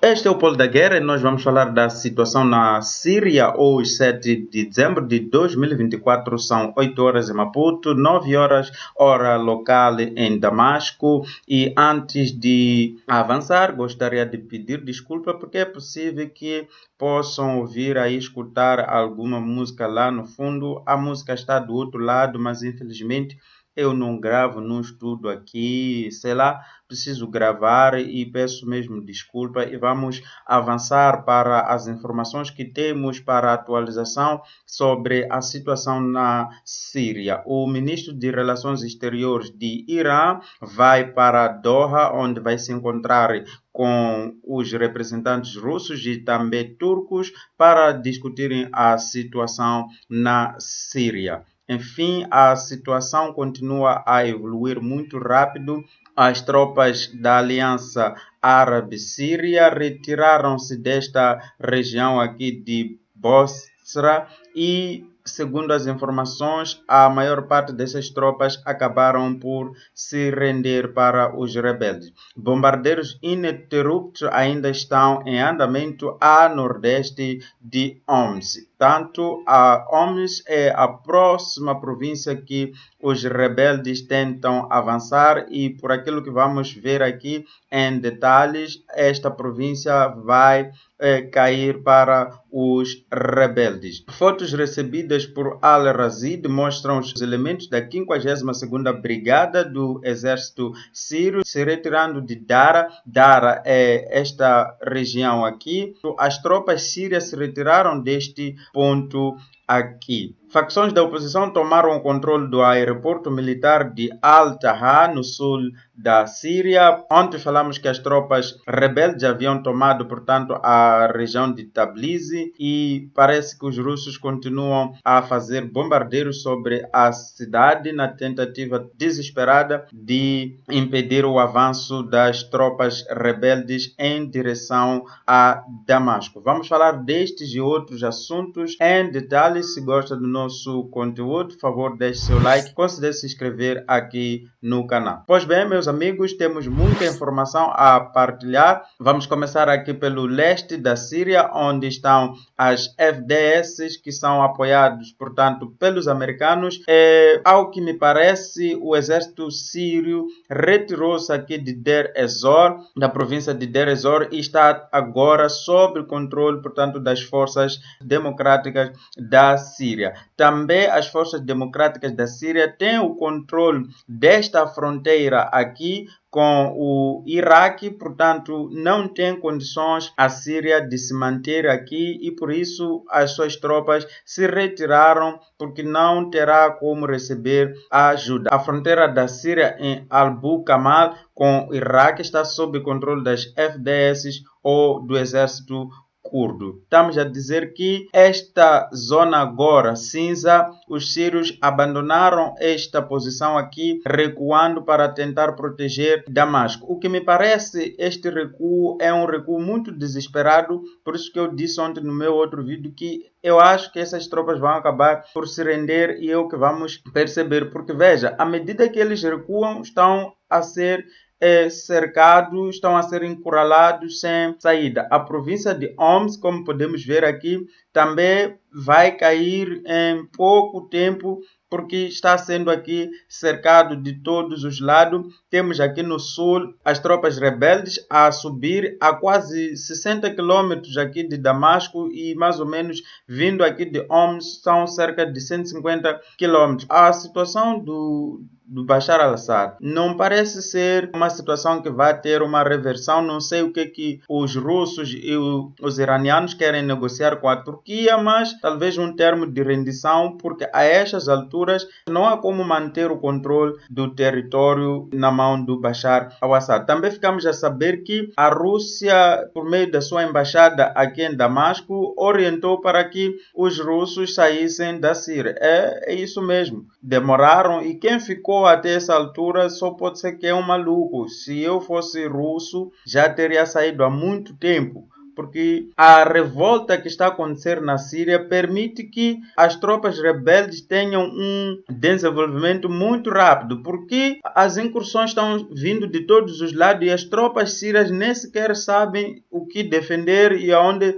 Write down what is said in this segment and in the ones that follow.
Este é o Polo da Guerra e nós vamos falar da situação na Síria hoje, 7 de dezembro de 2024. São 8 horas em Maputo, 9 horas hora local em Damasco. E antes de avançar, gostaria de pedir desculpa porque é possível que possam ouvir aí escutar alguma música lá no fundo. A música está do outro lado, mas infelizmente eu não gravo num estudo aqui, sei lá, preciso gravar e peço mesmo desculpa e vamos avançar para as informações que temos para a atualização sobre a situação na Síria. O ministro de Relações Exteriores de Irã vai para Doha, onde vai se encontrar com os representantes russos e também turcos para discutirem a situação na Síria. Enfim, a situação continua a evoluir muito rápido. As tropas da Aliança Árabe-Síria retiraram-se desta região aqui de Bosra e, segundo as informações, a maior parte dessas tropas acabaram por se render para os rebeldes. Bombardeiros ininterruptos ainda estão em andamento a nordeste de Homs. Tanto a Homs é a próxima província que os rebeldes tentam avançar e, por aquilo que vamos ver aqui em detalhes, esta província vai cair para os rebeldes. Fotos recebidas por Al-Razid mostram os elementos da 52ª Brigada do Exército Sírio se retirando de Dara. Dara é esta região aqui. As tropas sírias se retiraram deste ponto aqui. Facções da oposição tomaram o controle do aeroporto militar de Al-Taha, no sul da Síria. Ontem falamos que as tropas rebeldes haviam tomado, portanto, a região de Tabriz e parece que os russos continuam a fazer bombardeiros sobre a cidade na tentativa desesperada de impedir o avanço das tropas rebeldes em direção a Damasco. Vamos falar destes e outros assuntos em detalhes. Se gosta do nosso conteúdo, por favor, deixe seu like, considere se inscrever aqui no canal. Pois bem, meus amigos, temos muita informação a partilhar. Vamos começar aqui pelo leste da Síria, onde estão as FDS, que são apoiados, portanto, pelos americanos. Ao que me parece, o exército sírio retirou-se aqui de Deir ez-Zor, da província de Deir ez-Zor, e está agora sob controle, portanto, das forças democráticas da Síria. Também as forças democráticas da Síria têm o controle desta fronteira aqui com o Iraque, portanto, não tem condições a Síria de se manter aqui e por isso as suas tropas se retiraram porque não terá como receber a ajuda. A fronteira da Síria em Al-Bu-Kamal com o Iraque está sob controle das FDS ou do exército curdo. Estamos a dizer que esta zona agora cinza, os sírios abandonaram esta posição aqui, recuando para tentar proteger Damasco. O que me parece, este recuo é um recuo muito desesperado, por isso que eu disse ontem no meu outro vídeo que eu acho que essas tropas vão acabar por se render e é o que vamos perceber, porque veja, à medida que eles recuam, estão a ser cercados, estão a ser encurralados sem saída. A província de Homs, como podemos ver aqui, também vai cair em pouco tempo, porque está sendo aqui cercado de todos os lados. Temos aqui no sul as tropas rebeldes a subir a quase 60 quilômetros aqui de Damasco e mais ou menos vindo aqui de Homs são cerca de 150 quilômetros. A situação do Bashar al-Assad não parece ser uma situação que vai ter uma reversão. Não sei o que os russos e os iranianos querem negociar com a Turquia, mas talvez um termo de rendição, porque a estas alturas não há como manter o controle do território na mão do Bashar al-Assad. Também ficamos a saber que a Rússia, por meio da sua embaixada aqui em Damasco, orientou para que os russos saíssem da Síria. É isso mesmo. Demoraram e quem ficou até essa altura só pode ser que é um maluco. Se eu fosse russo, já teria saído há muito tempo. porque a revolta que está a acontecer na Síria permite que as tropas rebeldes tenham um desenvolvimento muito rápido, porque as incursões estão vindo de todos os lados e as tropas sírias nem sequer sabem o que defender e aonde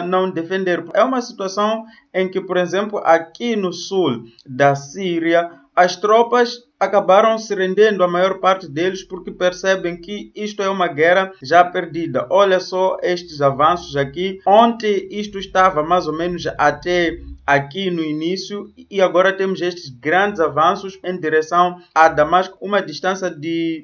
não defender. É uma situação em que, por exemplo, aqui no sul da Síria, as tropas acabaram se rendendo, a maior parte deles, porque percebem que isto é uma guerra já perdida. Olha só estes avanços aqui. Ontem isto estava mais ou menos até aqui no início e agora temos estes grandes avanços em direção a Damasco, uma distância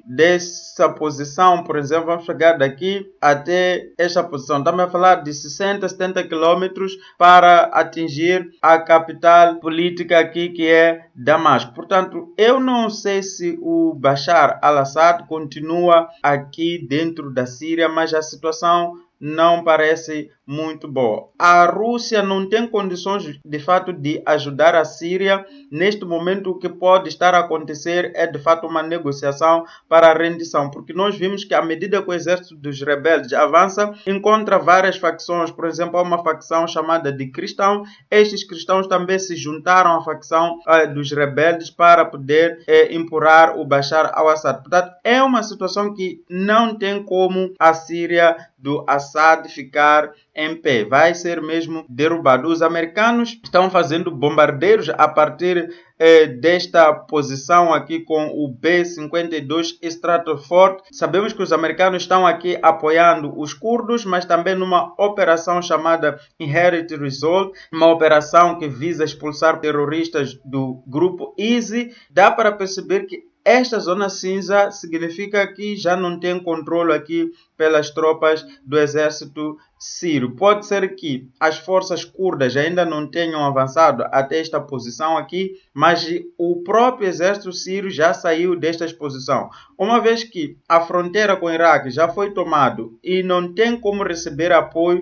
dessa posição, por exemplo, vamos chegar daqui até esta posição. Estamos a falar de 60, 70 quilômetros para atingir a capital política aqui, que é Damasco. Portanto, eu não sei se o Bashar al-Assad continua aqui dentro da Síria, mas a situação não parece muito boa. A Rússia não tem condições, de fato, de ajudar a Síria. Neste momento, o que pode estar a acontecer é, de fato, uma negociação para a rendição, porque nós vimos que, à medida que o exército dos rebeldes avança, encontra várias facções. Por exemplo, há uma facção chamada de cristão. Estes cristãos também se juntaram à facção dos rebeldes para poder empurrar o Bashar al-Assad. Portanto, é uma situação que não tem como a Síria do Assad ficar em pé. Vai ser mesmo derrubado. Os americanos estão fazendo bombardeiros a partir desta posição aqui com o B-52 Stratford. Sabemos que os americanos estão aqui apoiando os curdos, mas também numa operação chamada Inherent Resolve, uma operação que visa expulsar terroristas do grupo ISIS. Dá para perceber que esta zona cinza significa que já não tem controle aqui pelas tropas do exército sírio. Pode ser que as forças curdas ainda não tenham avançado até esta posição aqui, mas o próprio exército sírio já saiu desta posição. Uma vez que a fronteira com o Iraque já foi tomado e não tem como receber apoio,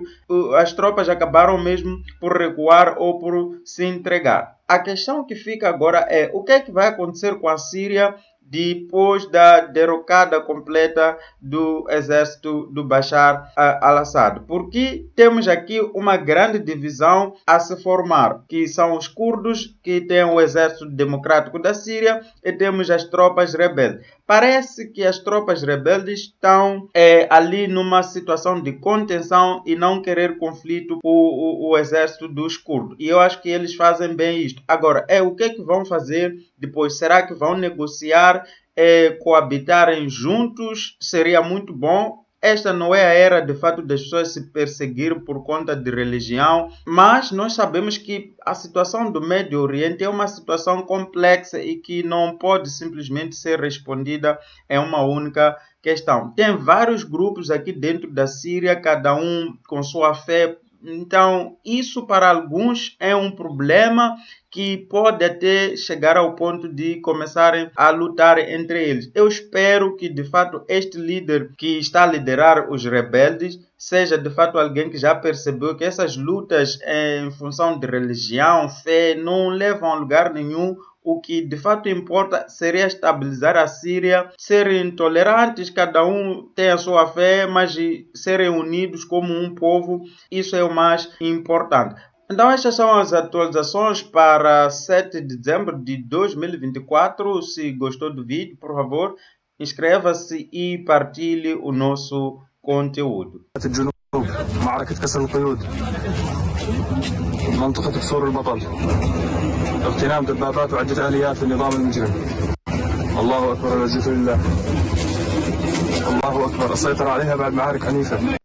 as tropas acabaram mesmo por recuar ou por se entregar. A questão que fica agora é o que é que vai acontecer com a Síria depois da derrocada completa do exército do Bashar al-Assad. Porque temos aqui uma grande divisão a se formar, que são os curdos, que têm o exército democrático da Síria, e temos as tropas rebeldes. Parece que as tropas rebeldes estão ali numa situação de contenção e não querer conflito com o exército dos curdos. E eu acho que eles fazem bem isto. Agora, o que é que vão fazer depois? Será que vão negociar, coabitarem juntos? Seria muito bom. Esta não é a era, de fato, das pessoas se perseguir por conta de religião, mas nós sabemos que a situação do Médio Oriente é uma situação complexa e que não pode simplesmente ser respondida em uma única questão. Tem vários grupos aqui dentro da Síria, cada um com sua fé. Então, isso para alguns é um problema que pode até chegar ao ponto de começarem a lutar entre eles. Eu espero que, de fato, este líder que está a liderar os rebeldes seja, de fato, alguém que já percebeu que essas lutas em função de religião, fé, não levam a lugar nenhum. O que de fato importa seria estabilizar a Síria, serem tolerantes, cada um tem a sua fé, mas serem unidos como um povo, isso é o mais importante. Então estas são as atualizações para 7 de dezembro de 2024. Se gostou do vídeo, por favor, inscreva-se e partilhe o nosso conteúdo. معركة كسر القيود منطقة كسور البطل اغتنام دبابات وعدة آليات في النظام المجرم. الله أكبر والعزة لله. الله أكبر. السيطرة عليها بعد معارك عنيفة.